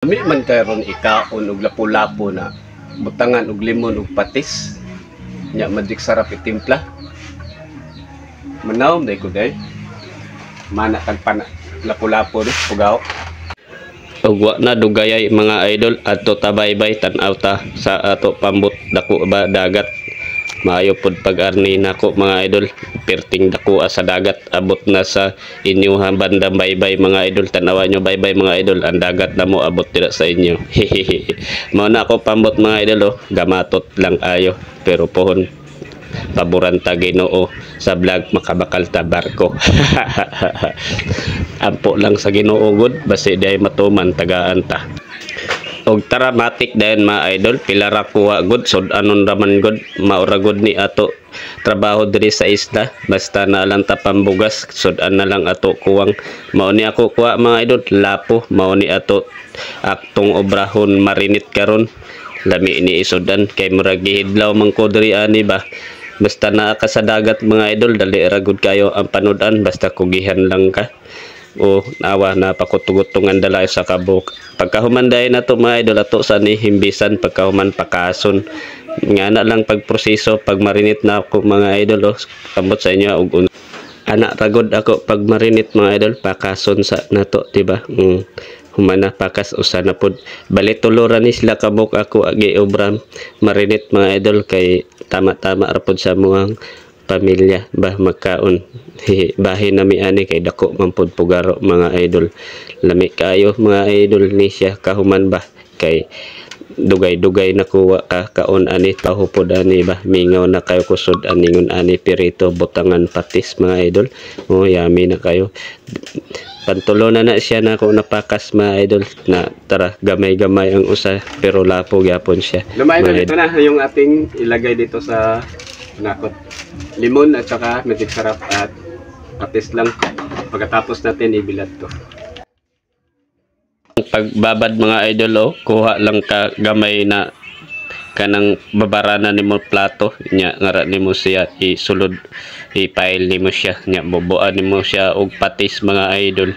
Kami man karon ikaon og lapu-lapu na butangan og limon ug patis. Nya madik sarap itimpla. Manawm day ko day. Mana kag pana lapu-lapu do ugaw. Ug wa na dugayay mga idol adto tabaybay tan-aw ta sa ato pambot dako ba dagat. Maayo pod pag-arni nako mga idol, perting dako sa dagat, abot na sa inyo bandang baybay mga idol. Tanawan nyo baybay mga idol, ang dagat na mo abot dira sa inyo. Mao na ako pambot mga idol, oh. Gamatot lang ayo pero pohon paboran ta Ginoo sa vlog makabakal ta barko. Ampo lang sa Ginoo gud basi di ay matuman tagaan ta. Og tara matik dayon mga idol, pila ra kuha gud sud anon raman gud maura gud ni ato trabaho diri sa isla, basta na lang ta pambugas sud-an na lang ato kuwang. Mao ni ako kuha mga idol, lapo mao ni ato aktong obrahon marinit karon. Lami ni isudan kay murag gihidlaw man ko diri ani ba. Basta naa ka sa dagat mga idol, dali ra gud kayo ang panudan basta kugihan lang ka. O nawa na pakutugutungan dalay sa kabuk. Pagkahumanday na to mga idol ato sa ni himbisan pagkahuman pakason. Nga na lang pagproseso pag marinit na ako mga idol, oh. Kamot sa inyo og anak ragod ako pag marinit mga idol pakason sa nato diba. Humana pakas usa na pod bali tuluran ni sila kabuk ako agi obram marinit mga idol kay tama-tama ra pod sa muang pamilya bah magkaon. Bahin nami ani kay dako man pod pugaro mga idol. Lami kayo mga idol ni siya kahuman ba kay dugay-dugay na kuha ka kaon ani pahupod ani ba mingaw na kayo kusod aningon ani pirito butangan patis mga idol. Oh yami na kayo. Pantulo na siya na ako napakas mga idol na tara gamay-gamay ang usa pero lapo gyapon siya. Lumay na dito na yung ating ilagay dito sa nakot. Limon at saka madik sarap at patis lang. Pagkatapos natin ibilad to. Pagbabad mga idol, oh, kuha lang ka gamay na kanang babarana nimo plato nya ngara nimo siya isulod ipail nimo siya nya boboan nimo siya og patis mga idol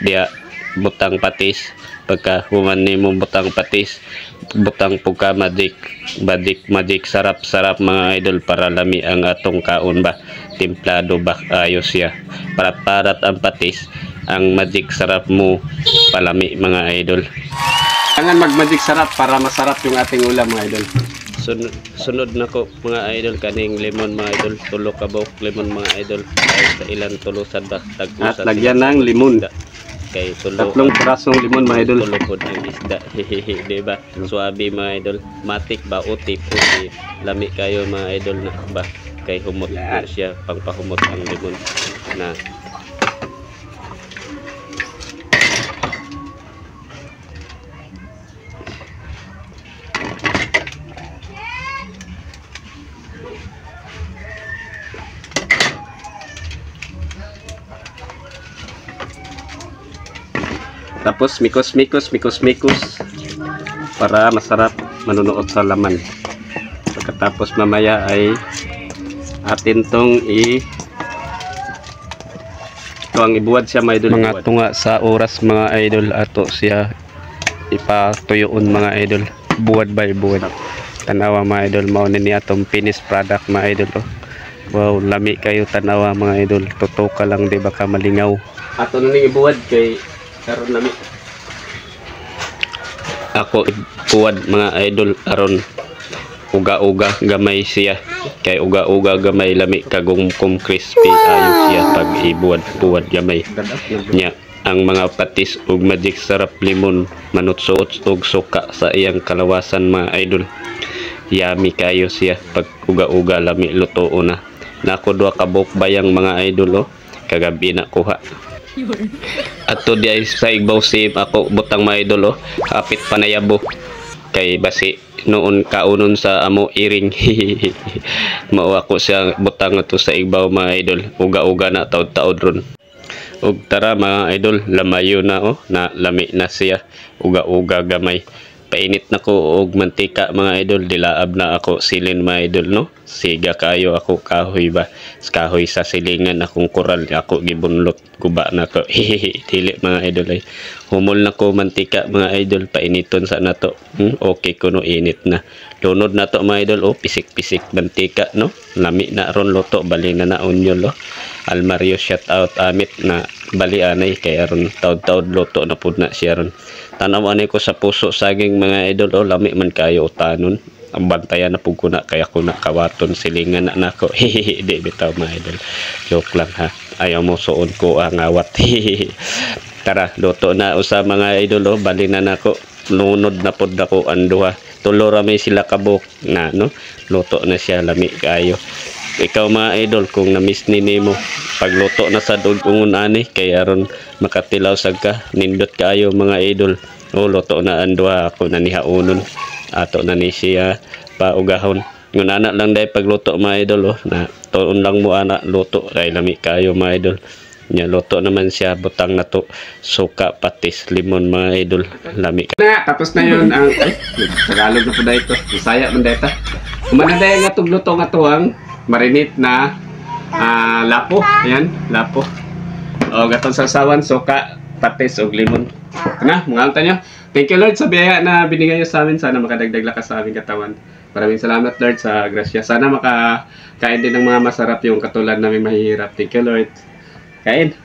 dia butang patis. Pagka human nimo butang patis butang puka madik sarap mga idol para lami ang atong kaon ba timplado ba ayos siya para parat ang patis ang magic sarap mo palami mga idol. Kailangan mag-magic sarap para masarap yung ating ulam mga idol. Sunod na ko mga idol kaning lemon mga idol, tulo ka buok lemon mga idol ay sa ilan tulusan ba at lagyan ng limon kay tulo tatlong pirasong limon mga idol. Tulo pod ang isda. Diba suabi mga idol, matik ba utip lami kayo mga idol na ba kay humot na siya pangpahumot ang limon na tapos mikos para masarap manunuot sa laman. Pagkatapos mamaya ay atin tong ito ang ibuwad siya mga idol. Mga tunga sa oras mga idol ato siya ipatuyoon mga idol buwad by buwad. Tanawa mga idol mao ni atong finished product mga idol, oh. Wow lami kayo tanawa mga idol, tutok ka lang di ba ka malingaw. Ato ning ibuwad kay karon lami. Ako buwad mga idol aron uga-uga gamay siya kay uga-uga gamay lami kagum crispy ayo siya pag ibuwad gamay nya ang mga patis ug magic sarap limon manutsuot ug suka sa iyang kalawasan mga idol. Yummy kayo siya pag uga-uga lami luto na. Nako duha ka buok bayang mga idol, oh. Kagabi na kuha. Ato di ay sa igbaw sim ako butang mga idol, oh. Kapit panayabo kay basi noon kaunon sa amo iring. Mao ako siya butang ato sa igbaw mga idol, uga-uga na taud-taud ron. Og tara mga idol lamayo na, oh, na lami na siya uga-uga gamay painit na ko og mantika mga idol, dilaab na ako silin mga idol no. Siga kayo ako kahoy ba, kahoy sa silingan akong koral ako gibunlot guba na ko. Dili mga idol ay humol na ko mantika mga idol, painiton sa nato. Okay kuno init na. Lunod na to mga idol, oh pisik-pisik mantika no. Lami na ron luto, bali na onion lo. Almario shout out amit na bali anay kay aron taud-taud luto na pud na siya ron. Tanaw anay ko sa puso saging mga idol, oh lami man kayo utanon. Ang bantayan na pug kuna kaya kuna kawaton silingan na nako. Di bitaw mga idol. Joke lang ha. Ayaw mo suon ko ang awat. Tara, luto na usa mga idol, oh bali na nako. Lunod na pod ako anduha. Tulo ra may sila kabuk na no. Luto na siya lami kayo. Ikaw mga idol, kung na-miss ni nimo pagluto na sa dugungon ani kay aron makatilaw sag ka, nindot kayo mga idol. O luto na anduha ako na nihaunon. Ato na ni siya paugahon. Ngun anak lang dai pagluto mga idol, oh na tuon lang mo anak luto kay lami kayo mga idol. Nya luto naman siya, butang na to suka, patis, limon mga idol, lami ka. Na, tapos na yun ang Tagalog na po dahil ito. Bisaya man dahil ito. Kumanaday nga itong luto nga tuwang marinate na lapo. Ayan, lapo. O gatong sasawan, suka, patis o limon. Na, mga alta nyo. Thank you Lord sa biyaya na binigay nyo sa amin. Sana makadagdag lakas sa aming katawan. Maraming salamat Lord sa grasya. Sana makakain din ng mga masarap yung katulad namin mahihirap. Thank you Lord. Kain.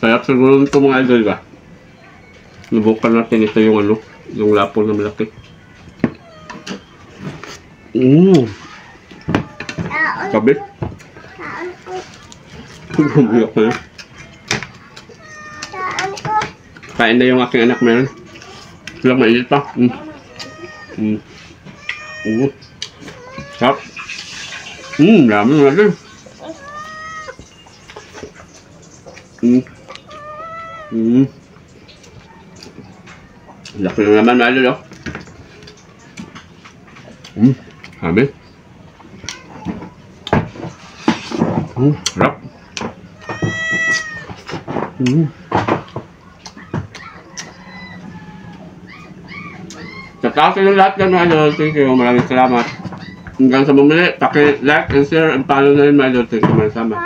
Sarap siguro ito mga idol ba? Lubukan natin ito yung ano, yung lapo na malaki. Sabi? Bumiyok na yun. Kain na yung aking anak meron. Silang mainit pa. Sarap. Dami natin. Laki na naman malo, no? Sabi. Sarap. Sa taas ng lahat ng mga idol, thank you. Maraming salamat. Hanggang sa bumili, paki-like and share and follow na rin mga idol. Thank you. Maraming salamat.